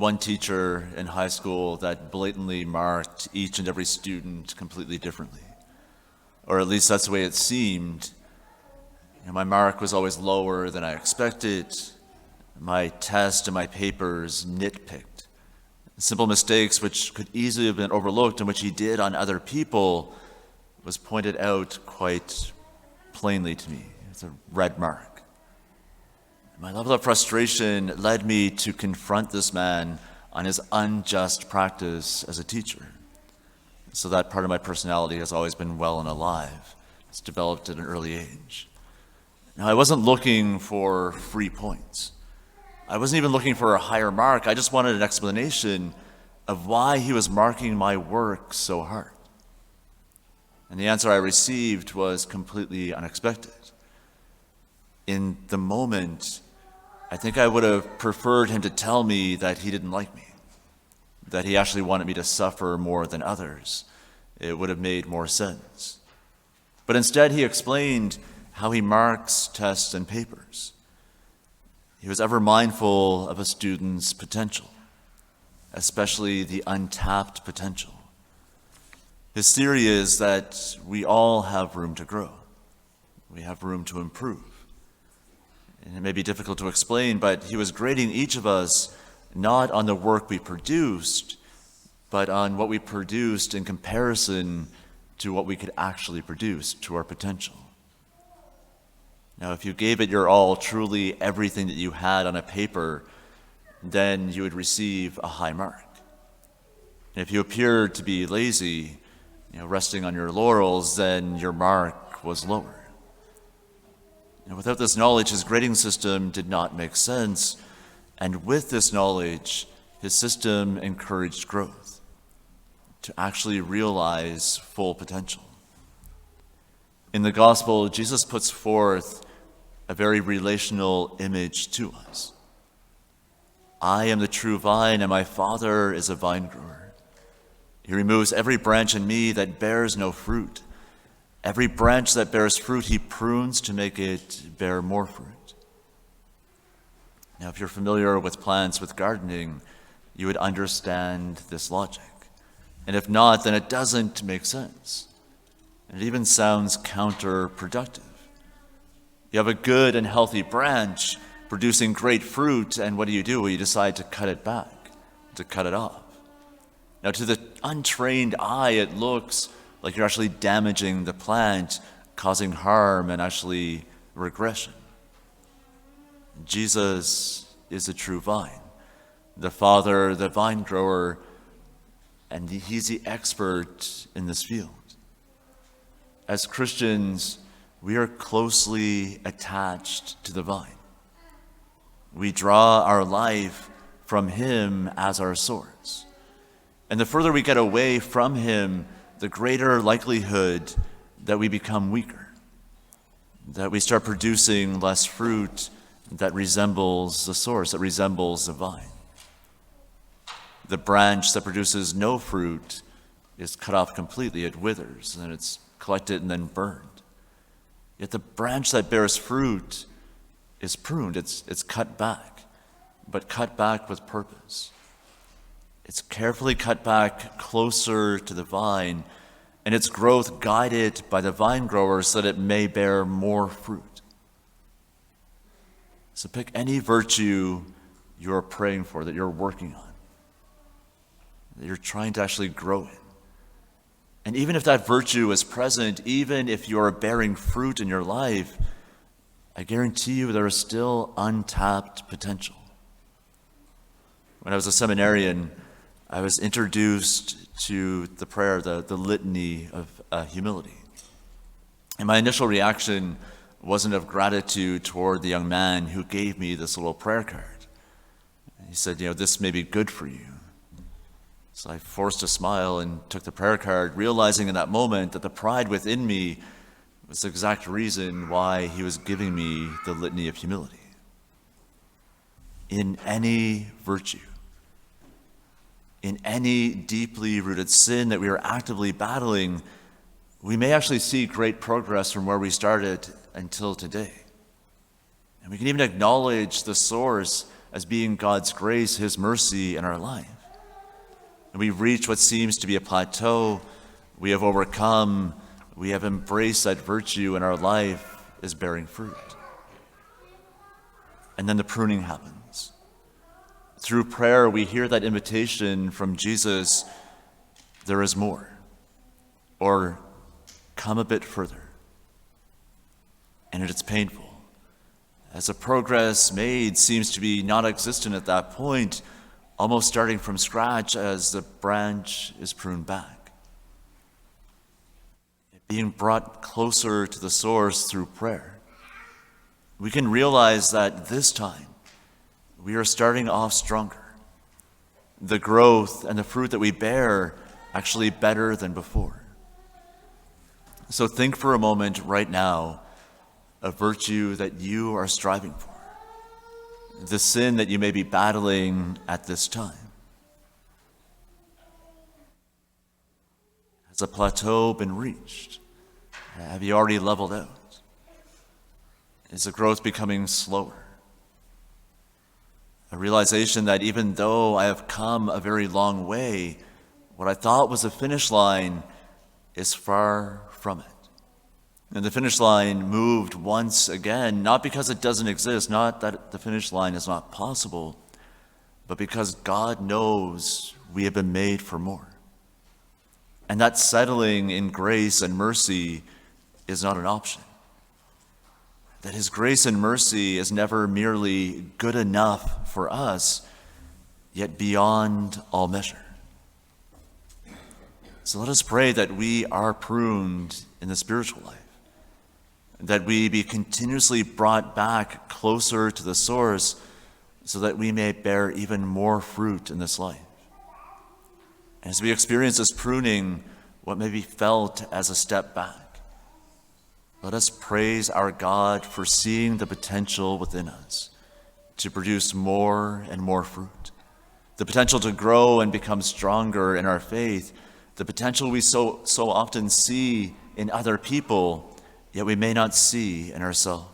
one teacher in high school that blatantly marked each and every student completely differently. Or at least that's the way it seemed. My mark was always lower than I expected. My test and my papers nitpicked. Simple mistakes which could easily have been overlooked and which he did on other people was pointed out quite plainly to me. It's a red mark. My level of frustration led me to confront this man on his unjust practice as a teacher. So that part of my personality has always been well and alive. It's developed at an early age. Now, I wasn't looking for free points. I wasn't even looking for a higher mark. I just wanted an explanation of why he was marking my work so hard. And the answer I received was completely unexpected. In the moment, I think I would have preferred him to tell me that he didn't like me, that he actually wanted me to suffer more than others. It would have made more sense. But instead, he explained how he marks tests and papers. He was ever mindful of a student's potential, especially the untapped potential. His theory is that we all have room to grow. We have room to improve. And it may be difficult to explain, but he was grading each of us not on the work we produced, but on what we produced in comparison to what we could actually produce, to our potential. Now, if you gave it your all, truly everything that you had on a paper, then you would receive a high mark. And if you appeared to be lazy, resting on your laurels, then your mark was lower. And without this knowledge, his grading system did not make sense. And with this knowledge, his system encouraged growth, to actually realize full potential. In the gospel, Jesus puts forth a very relational image to us. I am the true vine, and my Father is a vine grower. He removes every branch in me that bears no fruit. Every branch that bears fruit, he prunes to make it bear more fruit. Now, if you're familiar with plants, with gardening, you would understand this logic. And if not, then it doesn't make sense. And it even sounds counterproductive. You have a good and healthy branch producing great fruit, and what do? Well, you decide to cut it back, to cut it off. Now, to the untrained eye, it looks like you're actually damaging the plant, causing harm and actually regression. Jesus is the true vine, the Father, the vine grower, and he's the expert in this field. As Christians, we are closely attached to the vine. We draw our life from him as our source. And the further we get away from him, the greater likelihood that we become weaker, that we start producing less fruit that resembles the source, that resembles the vine. The branch that produces no fruit is cut off completely. It withers, and it's collected and then burned. Yet the branch that bears fruit is pruned. It's cut back, but cut back with purpose. It's carefully cut back closer to the vine, and its growth guided by the vine grower so that it may bear more fruit. So pick any virtue you're praying for, that you're working on, that you're trying to actually grow in. And even if that virtue is present, even if you're bearing fruit in your life, I guarantee you there is still untapped potential. When I was a seminarian, I was introduced to the prayer, the litany of humility. And my initial reaction wasn't of gratitude toward the young man who gave me this little prayer card. He said, this may be good for you. So I forced a smile and took the prayer card, realizing in that moment that the pride within me was the exact reason why he was giving me the litany of humility. In any virtue, in any deeply rooted sin that we are actively battling, we may actually see great progress from where we started until today. And we can even acknowledge the source as being God's grace, his mercy in our life. And we've reached what seems to be a plateau. We have overcome. We have embraced that virtue in our life is bearing fruit. And then the pruning happens. Through prayer, we hear that invitation from Jesus, there is more, or come a bit further. And it's painful, as the progress made seems to be non-existent at that point, almost starting from scratch as the branch is pruned back. Being brought closer to the source through prayer, we can realize that this time we are starting off stronger. The growth and the fruit that we bear actually better than before. So think for a moment right now of virtue that you are striving for, the sin that you may be battling at this time. Has a plateau been reached? Have you already leveled out? Is the growth becoming slower? A realization that even though I have come a very long way, what I thought was a finish line is far from it. And the finish line moved once again, not because it doesn't exist, not that the finish line is not possible, but because God knows we have been made for more. And that settling in grace and mercy is not an option. That his grace and mercy is never merely good enough for us, yet beyond all measure. So let us pray that we are pruned in the spiritual life, that we be continuously brought back closer to the source so that we may bear even more fruit in this life. As we experience this pruning, what may be felt as a step back, let us praise our God for seeing the potential within us to produce more and more fruit, the potential to grow and become stronger in our faith, the potential we so often see in other people, yet we may not see in ourselves.